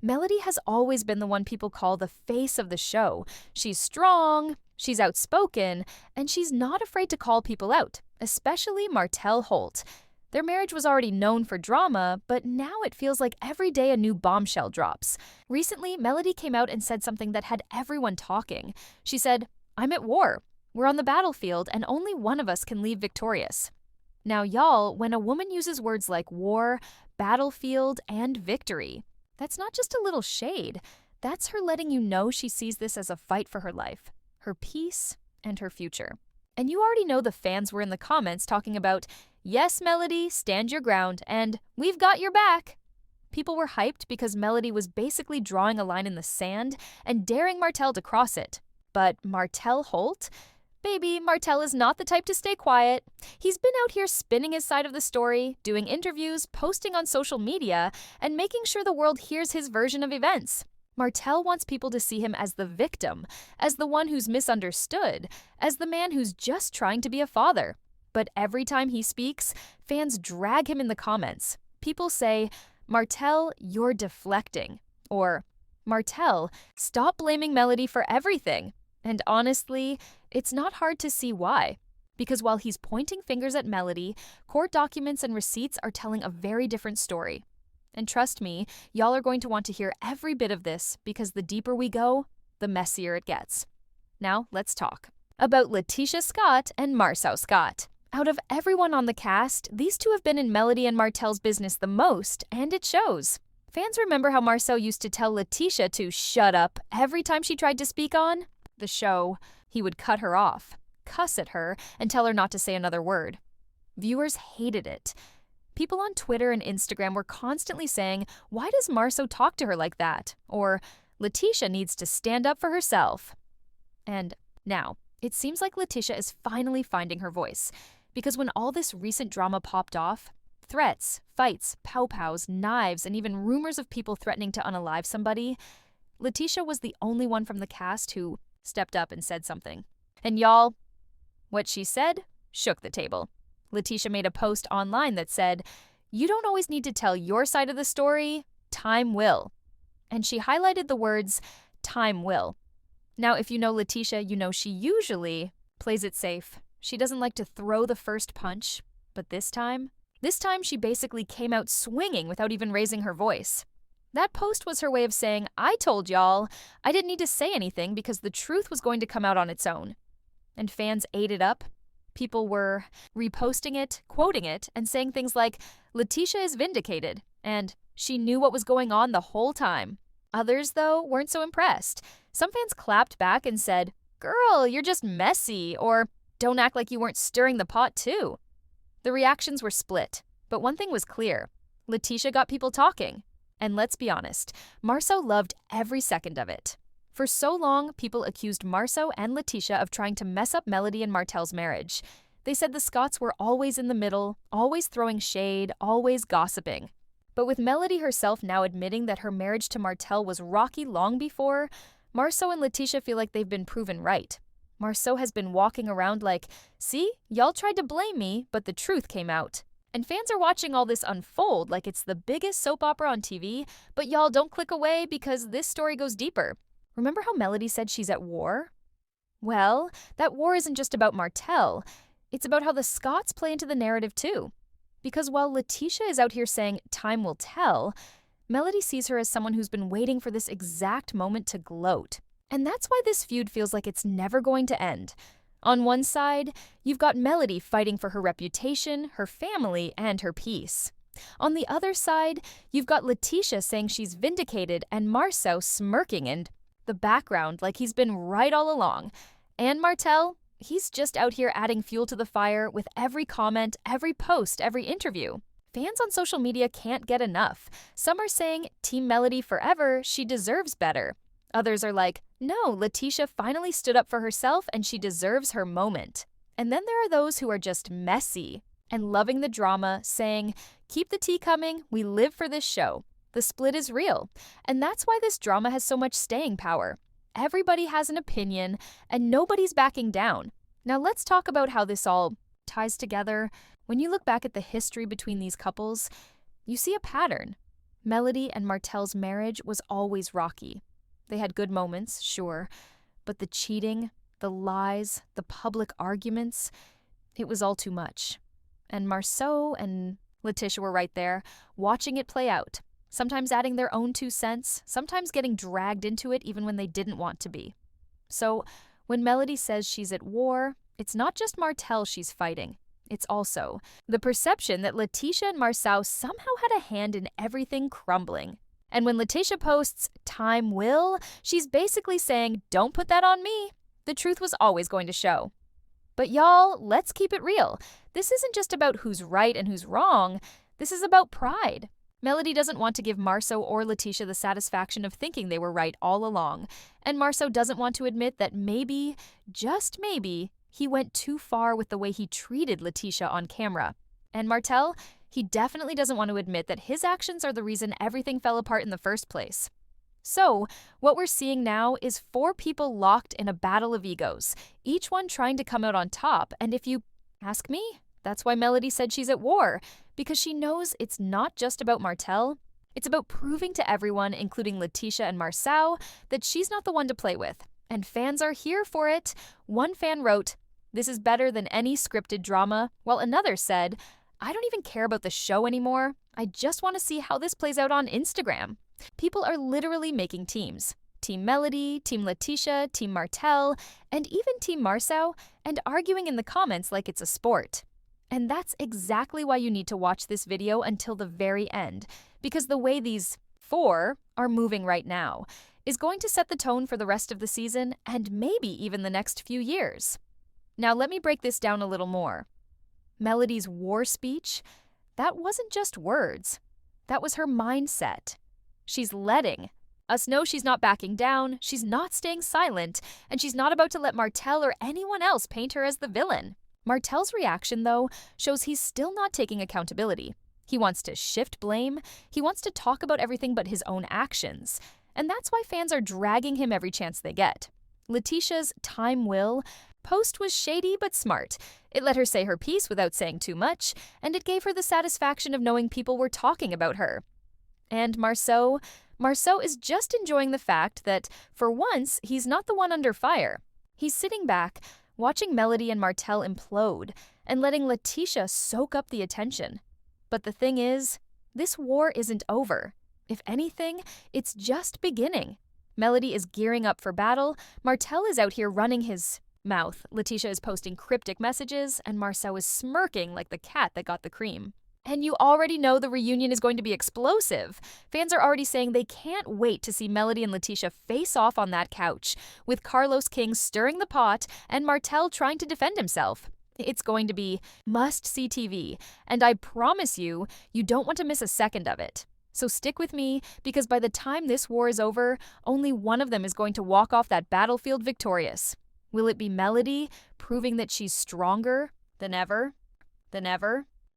Melody has always been the one people call the face of the show. She's strong, she's outspoken, and she's not afraid to call people out, especially Martell Holt. Their marriage was already known for drama, but now it feels like every day a new bombshell drops. Recently, Melody came out and said something that had everyone talking. She said, "I'm at war. We're on the battlefield, and only one of us can leave victorious." Now, y'all, when a woman uses words like war, battlefield, and victory, that's not just a little shade. That's her letting you know she sees this as a fight for her life, her peace, and her future. And you already know the fans were in the comments talking about, "Yes, Melody, stand your ground," and "We've got your back." People were hyped because Melody was basically drawing a line in the sand and daring Martell to cross it. But Martell Holt? Baby, Martell is not the type to stay quiet. He's been out here spinning his side of the story, doing interviews, posting on social media, and making sure the world hears his version of events. Martell wants people to see him as the victim, as the one who's misunderstood, as the man who's just trying to be a father. But every time he speaks, fans drag him in the comments. People say, "Martell, you're deflecting," or "Martell, stop blaming Melody for everything." And honestly, it's not hard to see why. Because while he's pointing fingers at Melody, court documents and receipts are telling a very different story. And trust me, y'all are going to want to hear every bit of this because the deeper we go, the messier it gets. Now, let's talk about LaTisha Scott and Marceau Scott. Out of everyone on the cast, these two have been in Melody and Martell's business the most, and it shows. Fans remember how Marceau used to tell LaTisha to shut up every time she tried to speak on the show. He would cut her off, cuss at her, and tell her not to say another word. Viewers hated it. People on Twitter and Instagram were constantly saying, "Why does Marceau talk to her like that?" Or, "LaTisha needs to stand up for herself." And now, it seems like LaTisha is finally finding her voice. Because when all this recent drama popped off, threats, fights, pow-pows, knives, and even rumors of people threatening to unalive somebody, LaTisha was the only one from the cast who stepped up and said something. And y'all, what she said shook the table. LaTisha made a post online that said, "You don't always need to tell your side of the story, time will." And she highlighted the words, "time will." Now, if you know LaTisha, you know she usually plays it safe. She doesn't like to throw the first punch, but this time she basically came out swinging without even raising her voice. That post was her way of saying, "I told y'all, I didn't need to say anything because the truth was going to come out on its own." And fans ate it up. People were reposting it, quoting it, and saying things like, "LaTisha is vindicated," and "She knew what was going on the whole time." Others, though, weren't so impressed. Some fans clapped back and said, "Girl, you're just messy," or "Don't act like you weren't stirring the pot too." The reactions were split, but one thing was clear. LaTisha got people talking. And let's be honest, Marceau loved every second of it. For so long, people accused Marceau and LaTisha of trying to mess up Melody and Martell's marriage. They said the Scotts were always in the middle, always throwing shade, always gossiping. But with Melody herself now admitting that her marriage to Martell was rocky long before, Marceau and LaTisha feel like they've been proven right. Marceau has been walking around like, "See, y'all tried to blame me, but the truth came out." And fans are watching all this unfold like it's the biggest soap opera on TV, but y'all don't click away because this story goes deeper. Remember how Melody said she's at war? Well, that war isn't just about Martell. It's about how the Scotts play into the narrative too. Because while LaTisha is out here saying, "Time will tell," Melody sees her as someone who's been waiting for this exact moment to gloat. And that's why this feud feels like it's never going to end. On one side, you've got Melody fighting for her reputation, her family, and her peace. On the other side, you've got LaTisha saying she's vindicated and Marceau smirking in the background like he's been right all along. And Martell, he's just out here adding fuel to the fire with every comment, every post, every interview. Fans on social media can't get enough. Some are saying, "Team Melody forever, she deserves better." Others are like, "No, LaTisha finally stood up for herself and she deserves her moment." And then there are those who are just messy and loving the drama, saying, "Keep the tea coming, we live for this show." The split is real, and that's why this drama has so much staying power. Everybody has an opinion, and nobody's backing down. Now let's talk about how this all ties together. When you look back at the history between these couples, you see a pattern. Melody and Martell's marriage was always rocky. They had good moments, sure, but the cheating, the lies, the public arguments, it was all too much. And Marceau and LaTisha were right there, watching it play out, sometimes adding their own 2 cents, sometimes getting dragged into it even when they didn't want to be. So when Melody says she's at war, it's not just Martell she's fighting. It's also the perception that LaTisha and Marceau somehow had a hand in everything crumbling. And when LaTisha posts, "Time will," she's basically saying, "Don't put that on me." The truth was always going to show. But y'all, let's keep it real. This isn't just about who's right and who's wrong. This is about pride. Melody doesn't want to give Marceau or LaTisha the satisfaction of thinking they were right all along. And Marceau doesn't want to admit that maybe, just maybe, he went too far with the way he treated LaTisha on camera. And Martell, he definitely doesn't want to admit that his actions are the reason everything fell apart in the first place. So, what we're seeing now is 4 people locked in a battle of egos, each one trying to come out on top. And if you ask me, that's why Melody said she's at war, because she knows it's not just about Martell. It's about proving to everyone, including LaTisha and Marceau, that she's not the one to play with. And fans are here for it. One fan wrote, "This is better than any scripted drama," while another said, "I don't even care about the show anymore. I just want to see how this plays out on Instagram." People are literally making teams. Team Melody, Team LaTisha, Team Martell, and even Team Marceau, and arguing in the comments like it's a sport. And that's exactly why you need to watch this video until the very end, because the way these 4 are moving right now is going to set the tone for the rest of the season and maybe even the next few years. Now let me break this down a little more. Melody's war speech, that wasn't just words. That was her mindset. She's letting us know she's not backing down, she's not staying silent, and she's not about to let Martell or anyone else paint her as the villain. Martell's reaction, though, shows he's still not taking accountability. He wants to shift blame, he wants to talk about everything but his own actions, and that's why fans are dragging him every chance they get. LaTisha's "Time will" post was shady but smart. It let her say her piece without saying too much, and it gave her the satisfaction of knowing people were talking about her. And Marceau is just enjoying the fact that, for once, he's not the one under fire. He's sitting back, watching Melody and Martell implode, and letting LaTisha soak up the attention. But the thing is, this war isn't over. If anything, it's just beginning. Melody is gearing up for battle, Martell is out here running his mouth, LaTisha is posting cryptic messages, and Marceau is smirking like the cat that got the cream. And you already know the reunion is going to be explosive. Fans are already saying they can't wait to see Melody and LaTisha face off on that couch, with Carlos King stirring the pot and Martell trying to defend himself. It's going to be must-see TV, and I promise you, you don't want to miss a second of it. So stick with me, because by the time this war is over, only one of them is going to walk off that battlefield victorious. Will it be Melody, proving that she's stronger than ever?